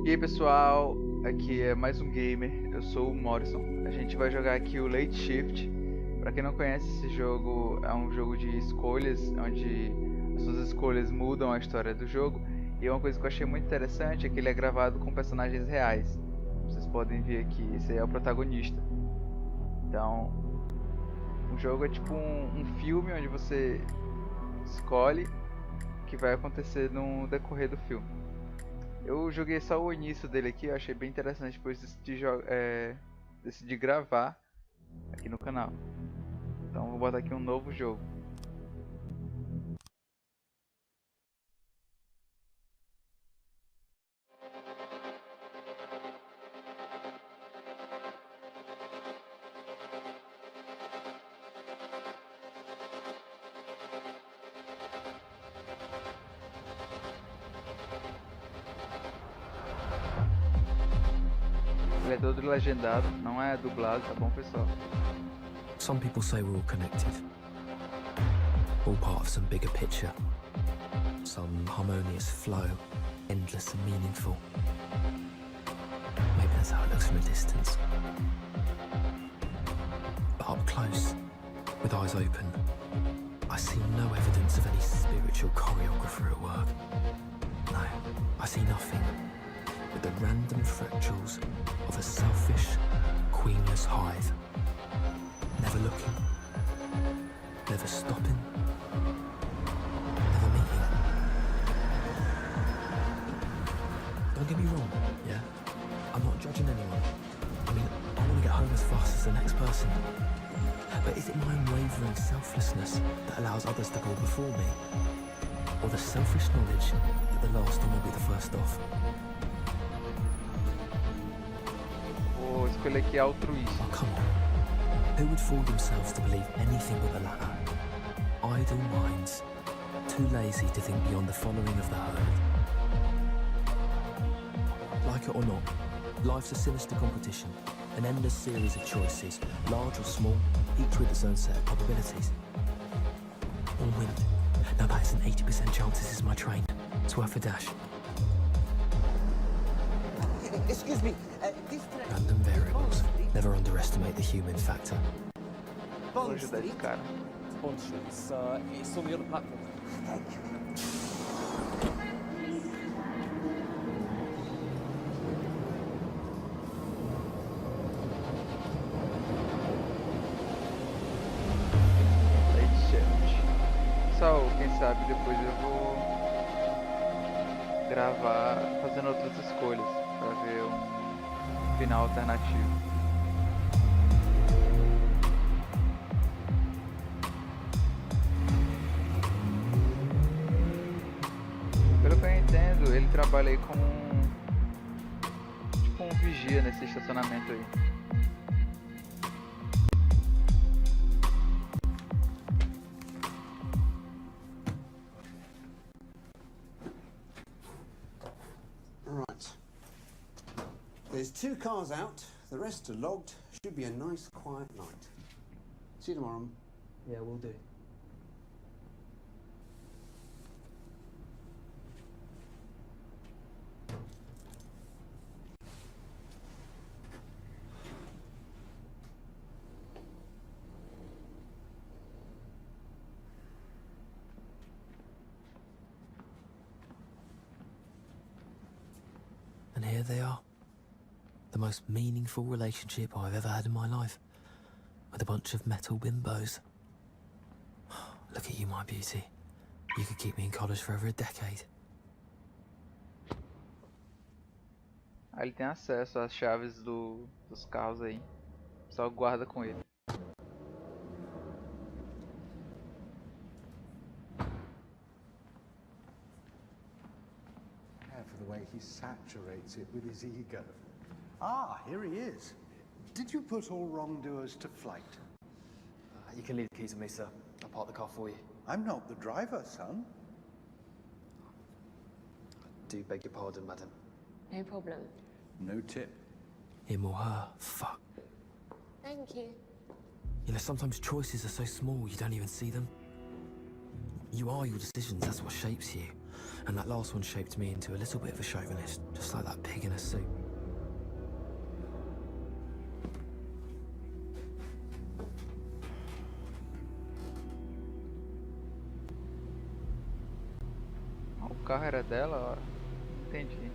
E aí pessoal, aqui é mais um gamer, eu sou o Morrison. A gente vai jogar aqui o Late Shift. Pra quem não conhece, esse jogo é um jogo de escolhas, onde as suas escolhas mudam a história do jogo. E uma coisa que eu achei muito interessante é que ele é gravado com personagens reais. Vocês podem ver aqui, esse aí é o protagonista. Então, o jogo é tipo um filme onde você escolhe o que vai acontecer no decorrer do filme. Eu joguei só o início dele aqui, eu achei bem interessante, depois decidi gravar aqui no canal. Então vou botar aqui um novo jogo. Ele é todo legendado, não é dublado, tá bom pessoal? Some people say we're all connected, all part of some bigger picture, some harmonious flow, endless and meaningful. Maybe that's how it looks from a distance. But up close, with eyes open, I see no evidence of any spiritual choreographer at work. No, I see nothing but the random fractals of a selfish, queenless hive. Never looking, never stopping, never meeting. Don't get me wrong, yeah? I'm not judging anyone. I mean, I want to get home as fast as the next person. But is it my unwavering selflessness that allows others to go before me? Or the selfish knowledge that the last one will be the first off? Vou escolher aqui altruísta. Oh, come on. Who would fool themselves to believe anything but the latter? Idle minds, too lazy to think beyond the following of the herd. Like it or not, life's a sinister competition, an endless series of choices, large or small, each with its own set of probabilities. All win. Now that is an 80% chance this is my train. It's worth a dash. Excuse me, this train... Random variables. Never underestimate the human factor. Vou Bond ajudar esse Street? cara. Bond Street. It's on the other platform. Thank you. Late Shift. Pessoal, quem sabe depois eu vou gravar fazendo outras escolhas para ver um final alternativo. Pelo que eu entendo, ele trabalha aí como tipo um vigia nesse estacionamento aí. Right. There's 2 cars out. The rest are logged. Should be a nice, quiet night. See you tomorrow. Yeah, we'll do. And here they are. The most meaningful relationship I've ever had in my life. With a bunch of metal bimbos. Look at you, my beauty. You could keep me in college for over a decade. Aí ele tem acesso às chaves dos carros aí. Só guarda com ele. For the way he saturates it with his ego. Ah, here he is. Did you put all wrongdoers to flight? You can leave the keys with me, sir. I'll park the car for you. I'm not the driver, son. Do beg your pardon, madam. No problem. No tip. Him or her. Fuck. Thank you. You know, sometimes choices are so small you don't even see them. You are your decisions, that's what shapes you. And that last one shaped me into a little bit of a chauvinist, just like that pig in a suit. O carro era dela, ó. Entendi.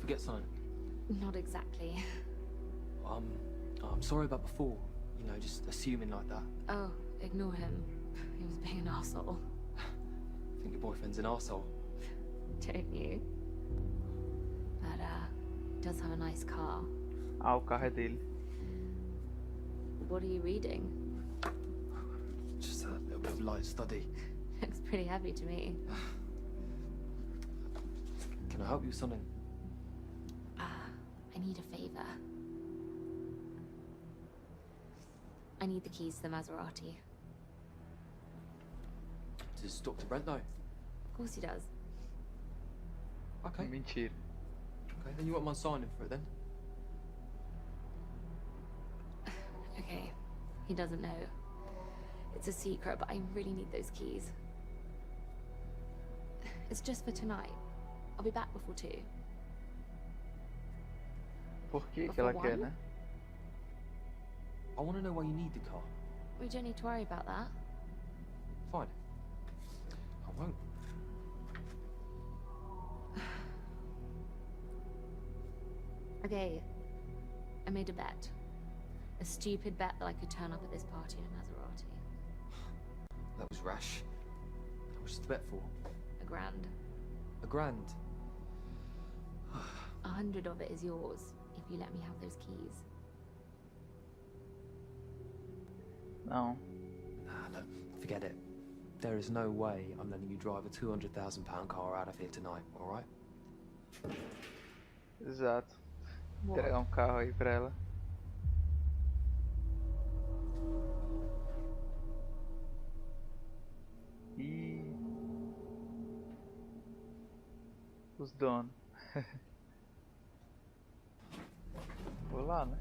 Forget something. Not exactly. I'm sorry about before. You know, just assuming like that. Oh, ignore him. He was being an arsehole. I think your boyfriend's an arsehole. Don't you? But, he does have a nice car. Ah, o carro é dele. What are you reading? Just a little bit of light study. Looks pretty heavy to me. Can I help you with something? I need a favor. I need the keys to the Maserati. Does Dr. Brent know? Of course he does. Okay. Mentira. Okay, then you want my signing for it then? Okay, he doesn't know. It's a secret, but I really need those keys. It's just for tonight. I'll be back before 2. Por que ela quer, né? I want to know why you need the car. We don't need to worry about that. Fine. I won't. Okay, I made a bet. A stupid bet that I could turn up at this party in a Maserati. That was rash. How much is the bet for? $1,000. $1,000? 100 of it is yours, if you let me have those keys. Não. Nah, look, forget it. There is no way I'm letting you drive a £200,000 car out of here tonight, alright? Exato. What? Entregar carro aí pra ela. E os donos. Vou lá, né?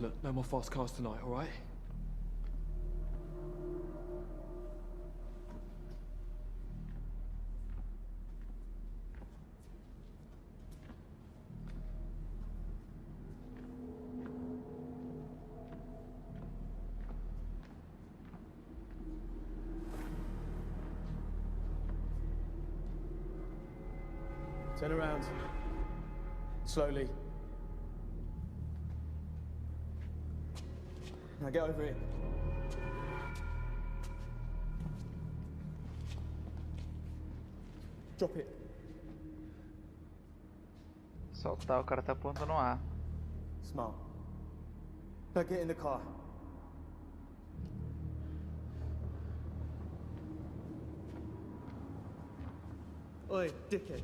Look, no more fast cars tonight, alright? Turn around. Slowly. Now get over it. Drop it. Soltar, o cara tá apontando a arma. Smart. Now get in the car. Oi, dickhead.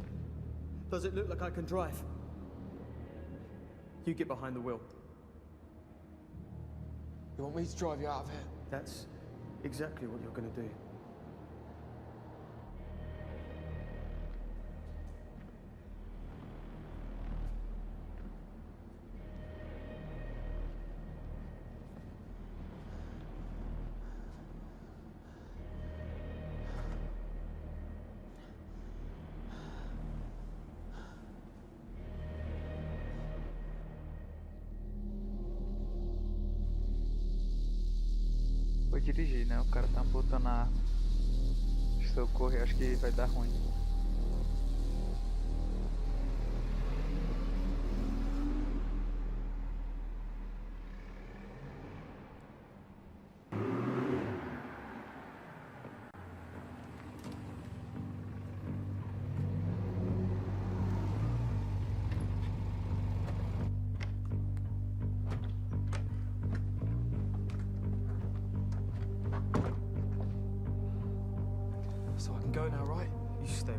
Does it look like I can drive? You get behind the wheel. You want me to drive you out of here? That's exactly what you're gonna do. Vou dirigir, né? O cara tá botando a arma. Se eu correr, acho que vai dar ruim. So I can go now, right? You stay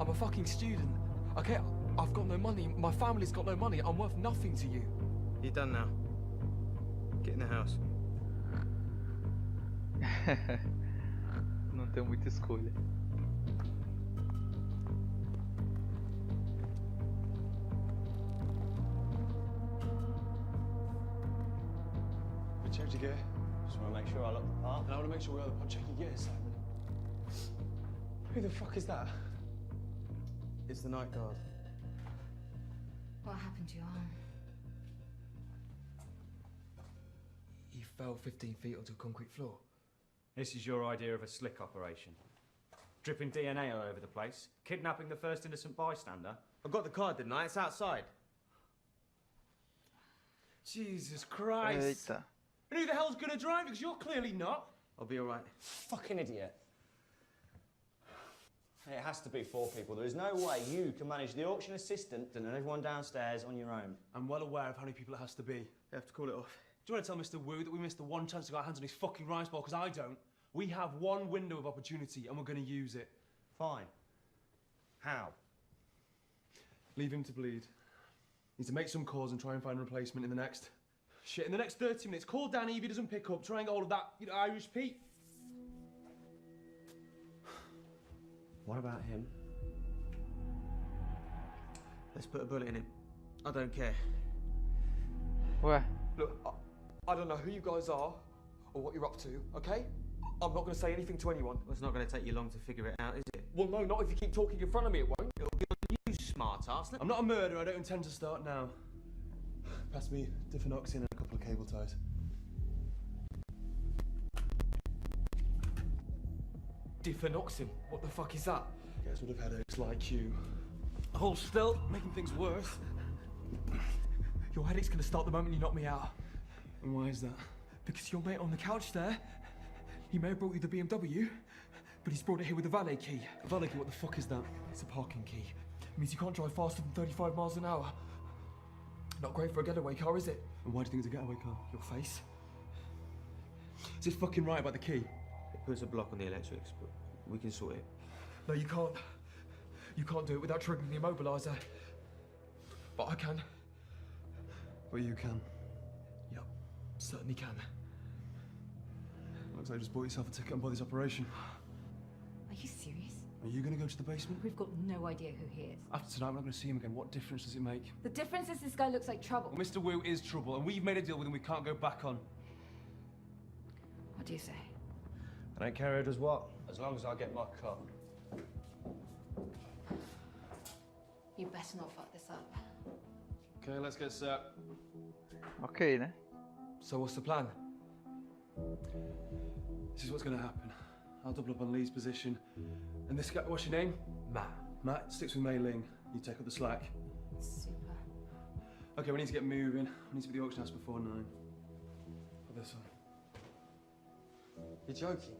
I'm a fucking student. Okay, I've got no money. My family's got no money. I'm worth nothing to you. You're done now. Get in the house. Não tenho muita escolha. We checked your gear. Just want to make sure I lock the part. And I want to make sure we all check your gear, Simon. Who the fuck is that? It's the night guard. What happened to your arm? He fell 15 feet onto a concrete floor. This is your idea of a slick operation. Dripping DNA all over the place, kidnapping the first innocent bystander. I got the card, didn't I? It's outside. Jesus Christ. Eita. And who the hell's gonna drive? Because you're clearly not. I'll be all right. Fucking idiot. It has to be 4 people. There is no way you can manage the auction assistant and everyone downstairs on your own. I'm well aware of how many people it has to be. You have to call it off. Do you want to tell Mr. Wu that we missed the one chance to get our hands on his fucking rice ball? Because I don't. We have one window of opportunity and we're going to use it. Fine. How? Leave him to bleed. Need to make some calls and try and find a replacement in the next... Shit, in the next 30 minutes. Call Danny if he doesn't pick up. Try and get hold of that, Irish Pete. What about him? Let's put a bullet in him. I don't care. Ué, Look, I don't know who you guys are or what you're up to, okay? I'm not going to say anything to anyone. Well, it's not going to take you long to figure it out, is it? Well, no, not if you keep talking in front of me, it won't. It'll be on you, smart-ass. I'm not a murderer, I don't intend to start now. Pass me diffenoxin and a couple of cable ties. Diffenoxin? What the fuck is that? Gets rid of headaches like you. Hold still, making things worse. Your headache's gonna start the moment you knock me out. And why is that? Because your mate on the couch there, he may have brought you the BMW, but he's brought it here with a valet key. A valet key, what the fuck is that? It's a parking key. It means you can't drive faster than 35 miles an hour. Not great for a getaway car, is it? And why do you think it's a getaway car? Your face? Is it fucking right about the key? It puts a block on the electrics, but we can sort it. No, you can't. You can't do it without triggering the immobiliser. But I can. But you can. Yep, certainly can. Looks like you just bought yourself a ticket on this operation. Are you serious? Are you going to go to the basement? We've got no idea who he is. After tonight, we're not going to see him again. What difference does it make? The difference is this guy looks like trouble. Well, Mr. Wu is trouble, and we've made a deal with him we can't go back on. What do you say? I don't care who does what, as long as I get my cut. You better not fuck this up. Okay, let's get set. ok, né? So what's the plan? This is what's going to happen. I'll double up on Lee's position. And this guy, what's your name? Matt. Matt sticks with Mei Ling. You take up the slack. Super. Okay, we need to get moving. We need to be at the auction house before 9. For this one. You're joking?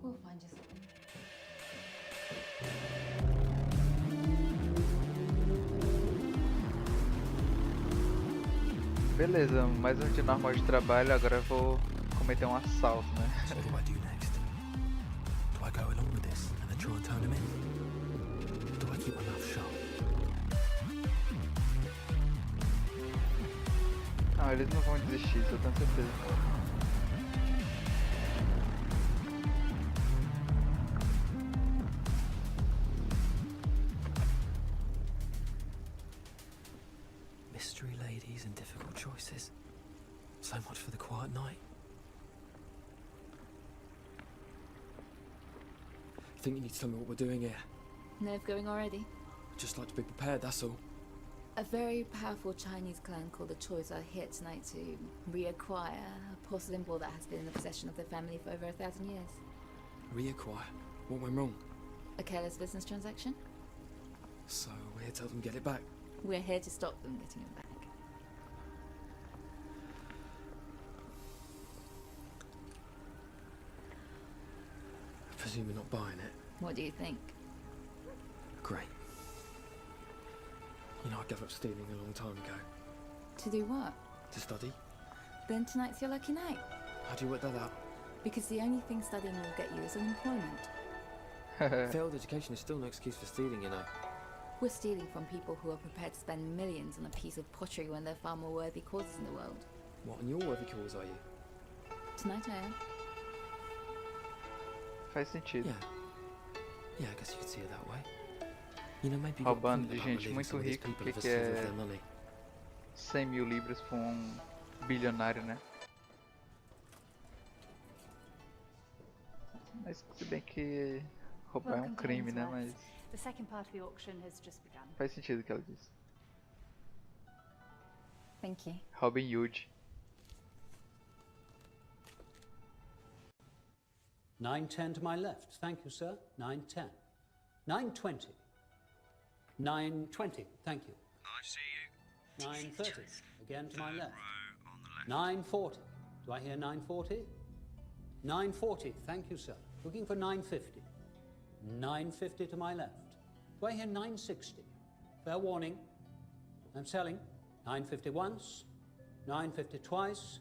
We'll find you something. Beleza, mais um dia normal de trabalho, agora eu vou cometer um assalto, né? So what do I do next? Do I go along with this and then try and turn him in? Do I keep my mouth shut? Não, eles não vão desistir, isso eu tenho certeza. Mystery ladies and difficult choices. So much for the quiet night. I think you need to tell me what we're doing here. Nerve going already? I'd just like to be prepared, that's all. A very powerful Chinese clan called the Choi's are here tonight to reacquire a porcelain ball that has been in the possession of their family for over 1,000 years. Reacquire? What went wrong? A careless business transaction? So we're here to help them get it back. We're here to stop them getting it back. I presume you're not buying it. What do you think? Great. You know, I gave up stealing a long time ago. To do what? To study. Then tonight's your lucky night. How do you work that out? Because the only thing studying will get you is unemployment. Failed education is still no excuse for stealing, you know. We're stealing from people who are prepared to spend millions on a piece of pottery when there are far more worthy causes in the world. What, and you're worthy cause, are you? Tonight I am. Faz sentido. Yeah, I guess you could see it that way. You know, maybe Roubando de gente muito rica, que quer 100 mil libras pra bilionário, né? Mas se bem que roubar é crime, né? Mas The second part of the auction has just begun. faz sentido o que ela disse. Thank you. Robin Hood. 9:10 to my left. Thank you, sir. 9:10. 9:20. 9:20. Thank you. I see you. 9:30. Again to my left. 9:40. Do I hear 9:40? 9:40. Thank you, sir. Looking for 9:50. 9:50 to my left. Do I hear 9:60? Fair warning. I'm selling. 9:50 once. 9:50 twice.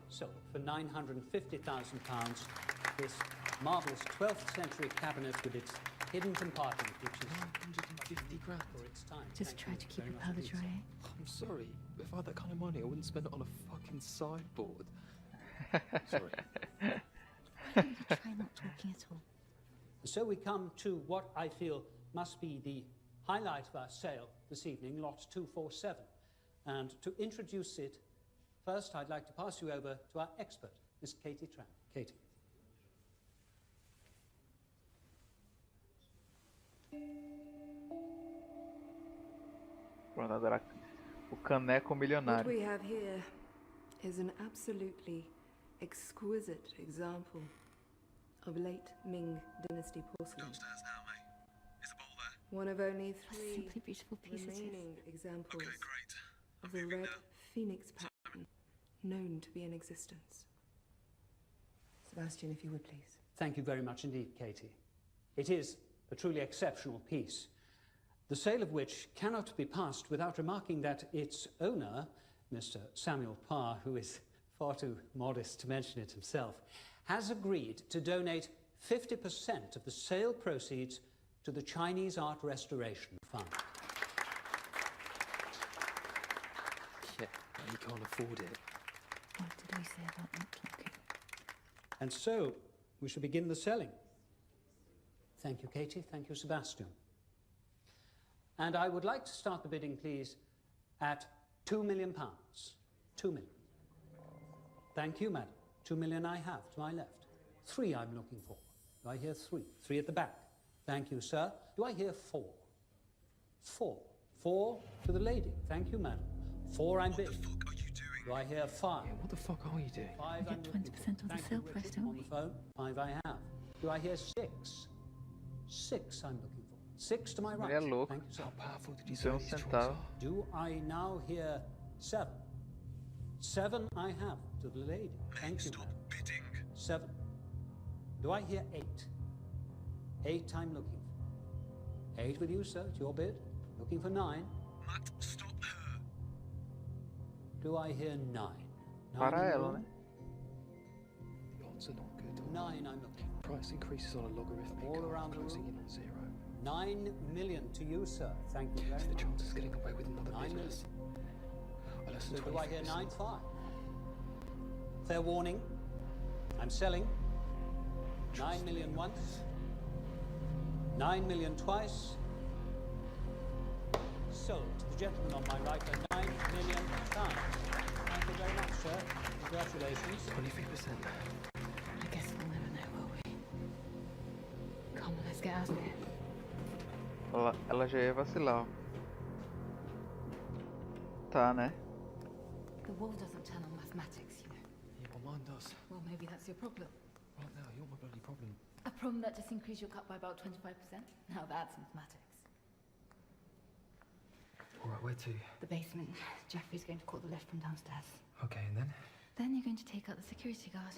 So, for £950,000, this marvellous 12th century cabinet with its hidden compartment, which is 950 grand for its time. Just try to keep your powder dry. I'm sorry, if I had that kind of money, I wouldn't spend it on a fucking sideboard. Sorry. Why don't you try not talking at all? So we come to what I feel must be the highlight of our sale this evening, lot 247. And to introduce it, first I'd like to pass you over to our expert, Miss Katie Tran. Katie. Pronto, agora o caneco What milionário. we have here is an absolutely exquisite example of late Ming Dynasty porcelain. Downstairs now, mate. Is the bowl there? One of only A three simply beautiful piece it is. remaining examples Okay, great. I'm of the moving red now. phoenix pattern known to be in existence. Sebastian, if you would please. Thank you very much indeed, Katie. It is a truly exceptional piece, the sale of which cannot be passed without remarking that its owner, Mr. Samuel Parr, who is far too modest to mention it himself, has agreed to donate 50% of the sale proceeds to the Chinese Art Restoration Fund. Yeah, you can't afford it. What did we say about not talking? And so, we shall begin the selling. Thank you, Katie. Thank you, Sebastian. And I would like to start the bidding, please, at £2 million. 2 million. Thank you, madam. 2 million I have to my left. 3 I'm looking for. Do I hear 3? 3 at the back. Thank you, sir. Do I hear 4? 4. 4 to the lady. Thank you, madam. 4 I'm bidding. What the fuck are you doing? Do I hear 5? Yeah, what the fuck are you doing? 5 We I'm get looking 20% for. of the Thank sale you, price, Richard, don't on we? the phone. 5 I have. Do I hear 6? 6 I'm looking for. 6 to my right. Ele é louco. Thank you, sir. How powerful did you Isso é say these trolls centavo. are? Do I now hear 7? 7 I have to the lady. Thank you, Stop madam. bidding. 7. Do I hear 8? 8 I'm looking for. 8 with you, sir. It's your bid. Looking for 9. Matt, stop her. Do I hear 9? 9 Para in the ela, room? né? The odds are not good. 9 I'm looking for. Price increases on a logarithmic All curve, around the closing room. in on 0. 9 million to you, sir. Thank you very So the much. chance of getting away with another 9 bid million. is less So than do I hear 25%. 9.5? Fair warning. I'm selling. 9 million once. 9 million twice. Sold to the gentleman on my right for £9 million. Thank you very much, sir. Congratulations. 23%. I guess we'll never know, will we? Come on, let's get out of here. Ela já ia vacilar, ó. Tá, né? The wall doesn't turn on mathematics, you know. Yeah, well, mine does. Well, maybe that's your problem. Right now, you're my bloody problem. A problem that just increased your cut by about 25%? Now that's mathematics. Alright, where to? The basement. Jeffrey's going to call the lift from downstairs. Okay, and then? Then you're going to take out the security guard.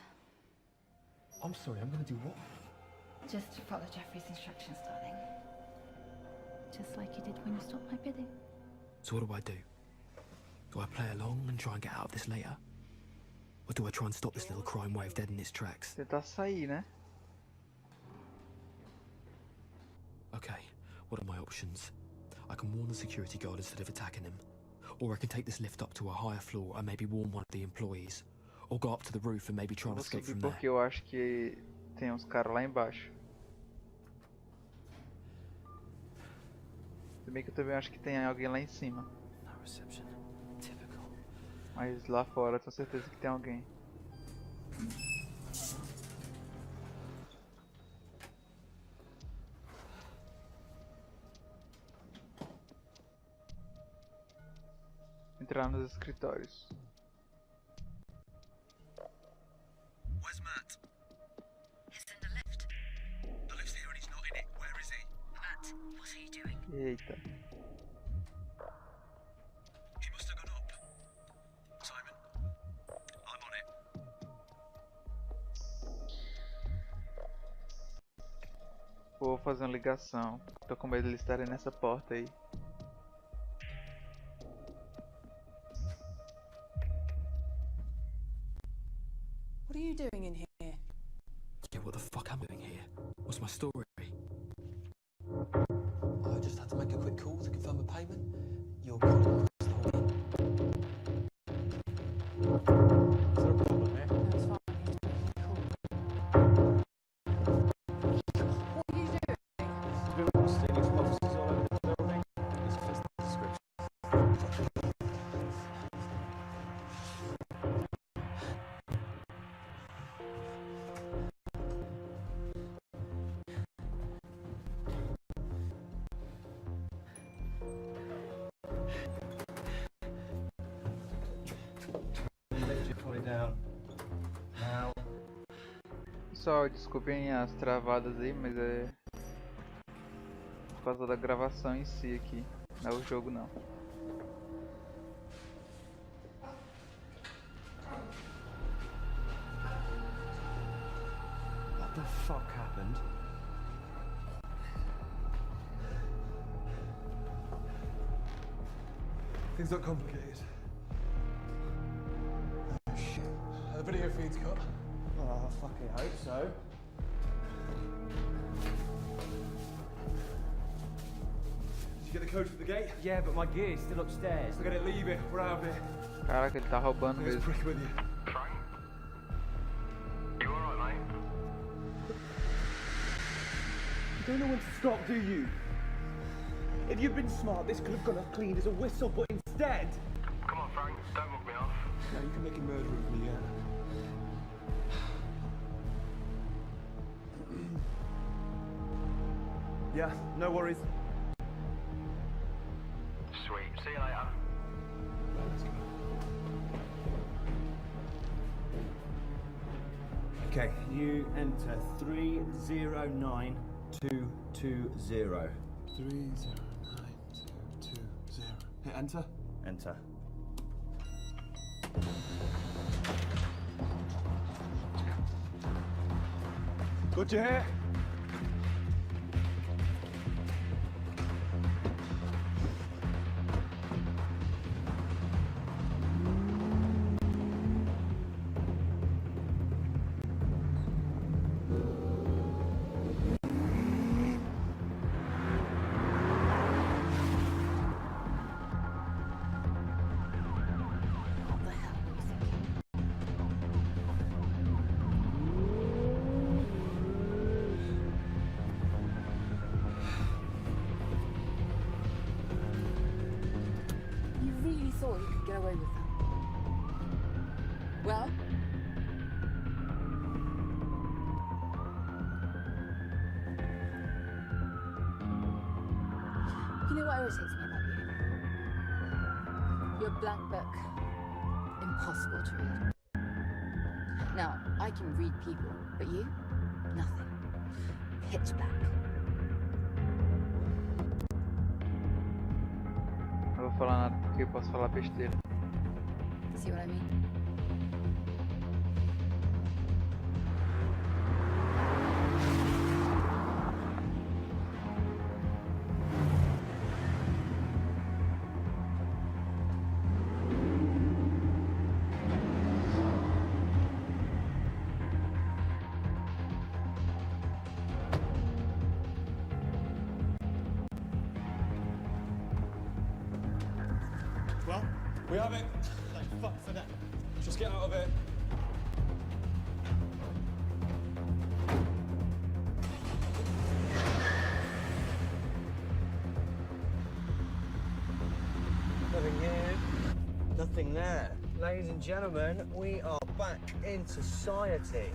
I'm sorry, I'm gonna do what? Just follow Jeffrey's instructions, darling. Just like you did when you stopped my bidding. So what do? Do I play along and try and get out of this later? Or do I try and stop this little crime wave dead in its tracks? Tentar sair, né? Okay, what are my options? I can warn the security guard instead of attacking him. Or I can take this lift up to a higher floor and maybe warn one of the employees. Or go up to the roof and maybe try and escape from there. Porque eu acho que tem uns caras lá embaixo. Também que eu também acho que tem alguém lá em cima. No reception. Typical. Mas lá fora eu tenho certeza que tem alguém. Entrar nos escritórios. Where's Matt? He's in the lift. The lift's here and he's not in it. Where is he? Matt, what are you doing? Eita. He must have gone up. Simon, I'm on it. Vou fazer uma ligação. Tô com medo de eles estarem nessa porta aí. What are you doing in here? Yeah, what the fuck am I doing here? What's my story? I just had to make a quick call to confirm a payment. Your card across the whole thing. Is there a problem here? No, it's fine. What are you doing? Stealing from offices all over the building. It's just the description. Pessoal, desculpem as travadas aí, mas é por causa da gravação em si aqui, não é o jogo não. What the fuck happened? Things got complicated. Oh shit. The video feed's cut. Oh, I fucking hope so. Did you get the code for the gate? Yeah, but my gear's still upstairs. Forget it, leave it. We're out of here. Caraca, ele tá roubando There's a mesmo. prick with you. Frank? You alright, mate? You don't know when to stop, do you? If you'd been smart, this could have gone as clean as a whistle, but instead... Come on, Frank. Don't mug me off. Now you can make a murderer of me, yeah? Yeah, no worries. Sweet. See you later. Okay, you enter 309220. 309220. Hit enter. Enter. Good to hear. You really thought you could get away with that? Well? You know what irritates me about you? Your blank book. Impossible to read. Now, I can read people, but you? Nothing. Pitch black. Não vou falar nada porque eu posso falar besteira. See what I mean? Well, we have it. Thank fuck for that. Just get out of it. Nothing here, nothing there. Ladies and gentlemen, we are back in society.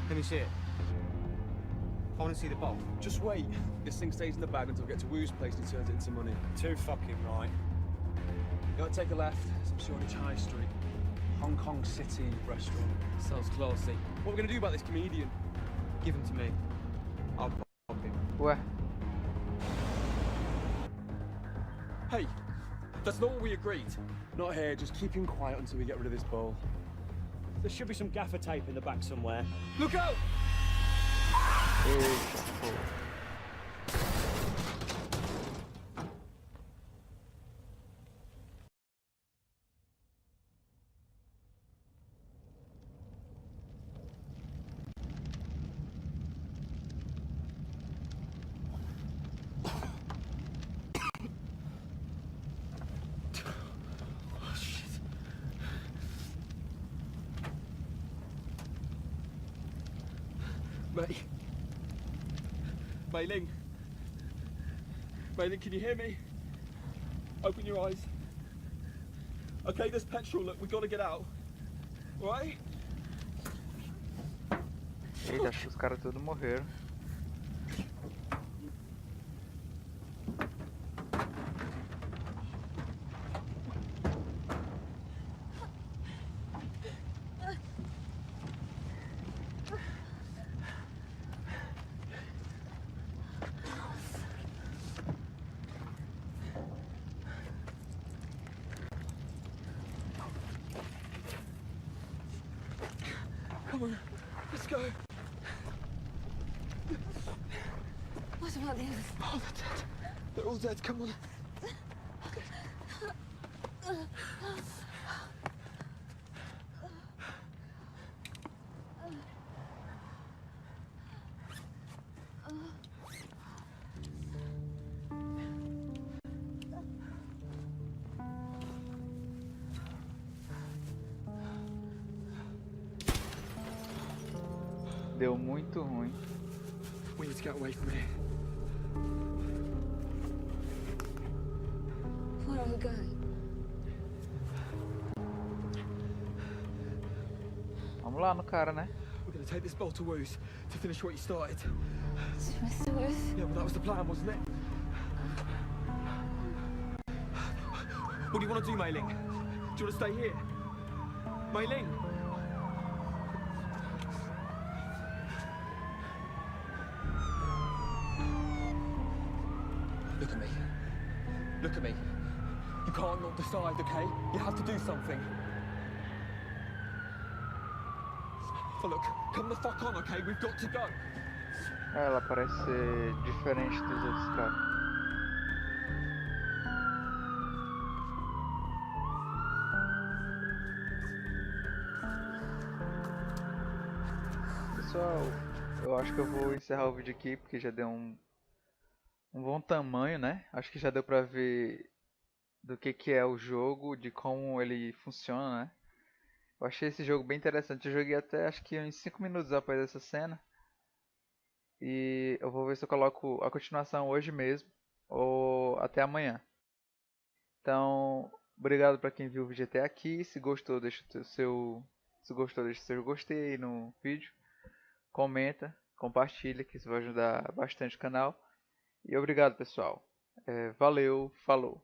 Let me see it. I want to see the bolt. Just wait. This thing stays in the bag until we get to Wu's place and he turns it into money. Too fucking right. You gotta take a left. Some Shoreditch High Street. Hong Kong City restaurant. Sounds classy. What are we gonna do about this comedian? Give him to me. I'll pop him. Ué, Hey, that's not what we agreed. Not here. Just keep him quiet until we get rid of this bowl. There should be some gaffer tape in the back somewhere. Look out! Mei Ling. Mei Ling, can you hear me? Open your eyes. Okay, there's petrol. Look, we gotta get out. Alright? eita, acho que os caras todos morreram. Come on, let's go. What about the others? Oh, they're dead. They're all dead. Come on. Deu muito ruim. We need to get away from here. Where are we going? Vamos lá no cara, né? We're gonna take this bolt to Wu's to finish what you started. To Mr. Worth? Yeah, well, that was the plan, wasn't it? What do you want to do, Mei Ling? Do you want to stay here? Mei Ling? Look at me. Look at me. You can't not decide, okay? You have to do something. But look, come the fuck on, okay? We've got to go. Ela parece ser diferente dos outros caras. Pessoal, eu acho que eu vou encerrar o vídeo aqui porque já deu um bom tamanho, né? Acho que já deu pra ver do que é o jogo, de como ele funciona, né? Eu achei esse jogo bem interessante. Eu joguei até acho que uns 5 minutos após essa cena. E eu vou ver se eu coloco a continuação hoje mesmo ou até amanhã. Então, obrigado para quem viu o vídeo até aqui. Se gostou, deixa o seu gostei aí no vídeo. Comenta, compartilha, que isso vai ajudar bastante o canal. E obrigado, pessoal. Valeu, falou.